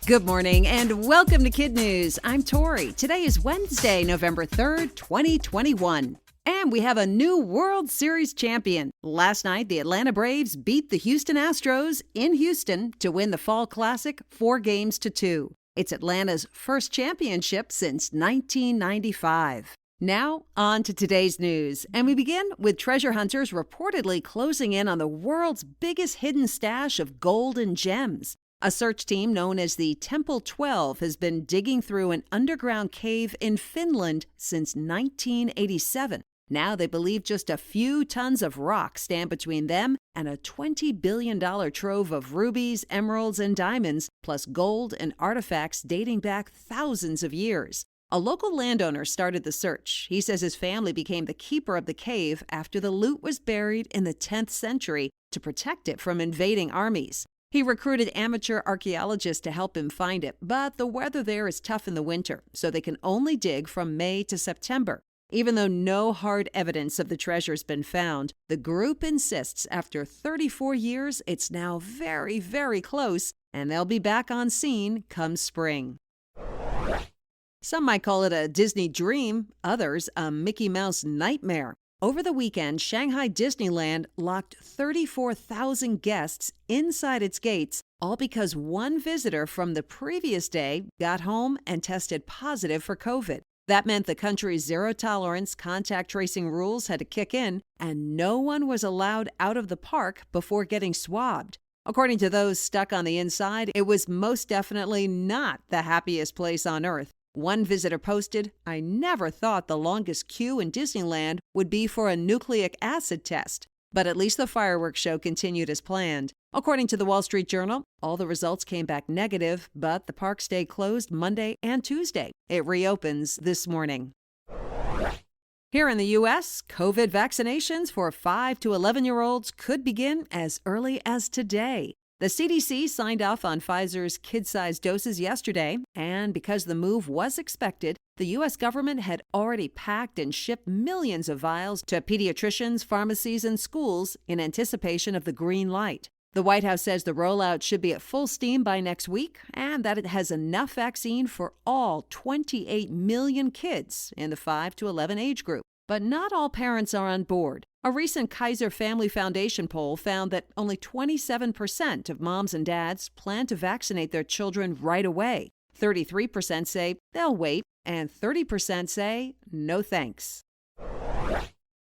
Good morning and welcome to KidNuz. I'm Tori. Today is Wednesday, November 3rd, 2021. And we have a new World Series champion. Last night, the Atlanta Braves beat the Houston Astros in Houston to win the Fall Classic 4-2. It's Atlanta's first championship since 1995. Now, on to today's news. And we begin with treasure hunters reportedly closing in on the world's biggest hidden stash of gold and gems. A search team known as the Temple 12 has been digging through an underground cave in Finland since 1987. Now they believe just a few tons of rock stand between them and a $20 billion trove of rubies, emeralds, and diamonds, plus gold and artifacts dating back thousands of years. A local landowner started the search. He says his family became the keeper of the cave after the loot was buried in the 10th century to protect it from invading armies. He recruited amateur archaeologists to help him find it, but the weather there is tough in the winter, so they can only dig from May to September. Even though no hard evidence of the treasure has been found, the group insists after 34 years it's now very, very close, and they'll be back on scene come spring. Some might call it a Disney dream, others a Mickey Mouse nightmare. Over the weekend, Shanghai Disneyland locked 34,000 guests inside its gates, all because one visitor from the previous day got home and tested positive for COVID. That meant the country's zero-tolerance contact tracing rules had to kick in, and no one was allowed out of the park before getting swabbed. According to those stuck on the inside, it was most definitely not the happiest place on earth. One visitor posted, "I never thought the longest queue in Disneyland would be for a nucleic acid test." But at least the fireworks show continued as planned. According to the Wall Street Journal, all the results came back negative, but the park stayed closed Monday and Tuesday. It reopens this morning. Here in the U.S., COVID vaccinations for 5 to 11-year-olds could begin as early as today. The CDC signed off on Pfizer's kid-sized doses yesterday, and because the move was expected, the U.S. government had already packed and shipped millions of vials to pediatricians, pharmacies, and schools in anticipation of the green light. The White House says the rollout should be at full steam by next week, and that it has enough vaccine for all 28 million kids in the 5 to 11 age group. But not all parents are on board. A recent Kaiser Family Foundation poll found that only 27% of moms and dads plan to vaccinate their children right away. 33% say they'll wait, and 30% say no thanks.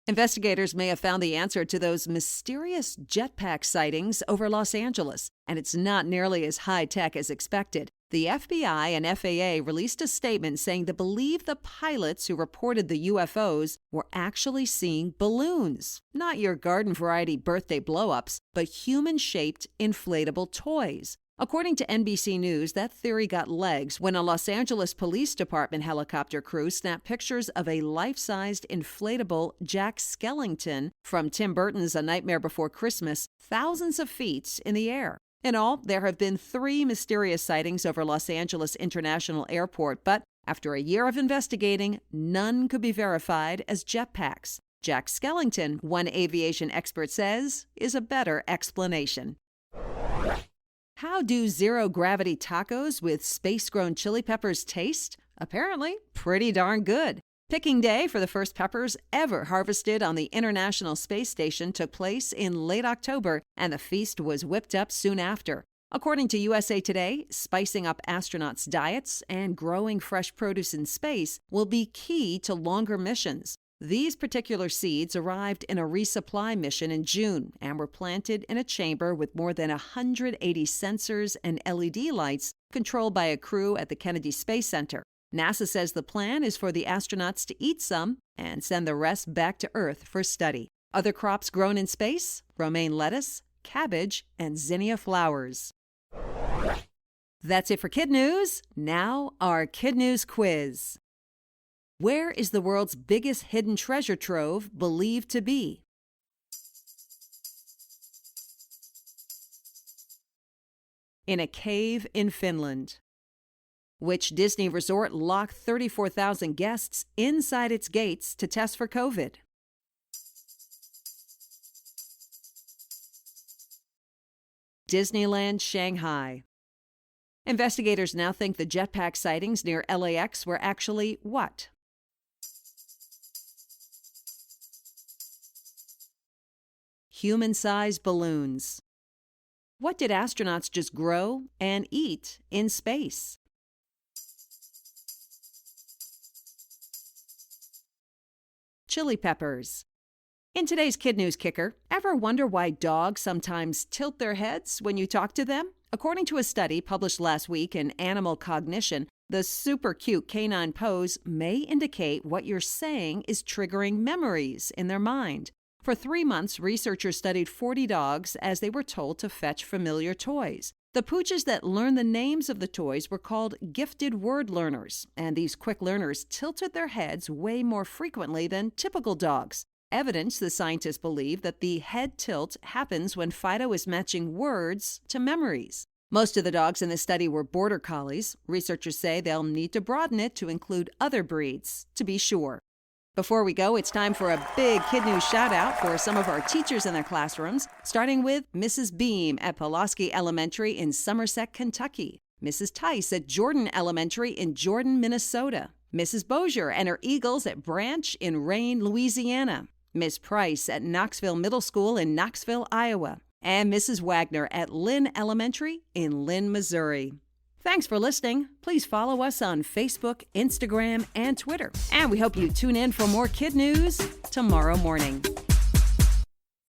Investigators may have found the answer to those mysterious jetpack sightings over Los Angeles, and it's not nearly as high-tech as expected. The FBI and FAA released a statement saying they believe the pilots who reported the UFOs were actually seeing balloons. Not your garden variety birthday blow-ups, but human-shaped inflatable toys. According to NBC News, that theory got legs when a Los Angeles Police Department helicopter crew snapped pictures of a life-sized inflatable Jack Skellington from Tim Burton's A Nightmare Before Christmas thousands of feet in the air. In all, there have been 3 mysterious sightings over Los Angeles International Airport, but after a year of investigating, none could be verified as jetpacks. Jack Skellington, one aviation expert says, is a better explanation. How do zero-gravity tacos with space-grown chili peppers taste? Apparently, pretty darn good. Picking day for the first peppers ever harvested on the International Space Station took place in late October, and the feast was whipped up soon after. According to USA Today, spicing up astronauts' diets and growing fresh produce in space will be key to longer missions. These particular seeds arrived in a resupply mission in June and were planted in a chamber with more than 180 sensors and LED lights controlled by a crew at the Kennedy Space Center. NASA says the plan is for the astronauts to eat some and send the rest back to Earth for study. Other crops grown in space: romaine lettuce, cabbage, and zinnia flowers. That's it for KidNuz. Now our KidNuz quiz. Where is the world's biggest hidden treasure trove believed to be? In a cave in Finland. Which Disney resort locked 34,000 guests inside its gates to test for COVID? Disneyland Shanghai. Investigators now think the jetpack sightings near LAX were actually what? Human-sized balloons. What did astronauts just grow and eat in space? Chili peppers. In today's Kid News Kicker, ever wonder why dogs sometimes tilt their heads when you talk to them? According to a study published last week in Animal Cognition, the super cute canine pose may indicate what you're saying is triggering memories in their mind. For 3 months, researchers studied 40 dogs as they were told to fetch familiar toys. The pooches that learned the names of the toys were called gifted word learners, and these quick learners tilted their heads way more frequently than typical dogs. Evidence, the scientists believe, that the head tilt happens when Fido is matching words to memories. Most of the dogs in the study were border collies. Researchers say they'll need to broaden it to include other breeds, to be sure. Before we go, it's time for a big Kid News shout-out for some of our teachers in their classrooms, starting with Mrs. Beam at Pulaski Elementary in Somerset, Kentucky, Mrs. Tice at Jordan Elementary in Jordan, Minnesota, Mrs. Bozier and her Eagles at Branch in Rayne, Louisiana, Miss Price at Knoxville Middle School in Knoxville, Iowa, and Mrs. Wagner at Lynn Elementary in Lynn, Missouri. Thanks for listening. Please follow us on Facebook, Instagram, and Twitter. And we hope you tune in for more Kid News tomorrow morning.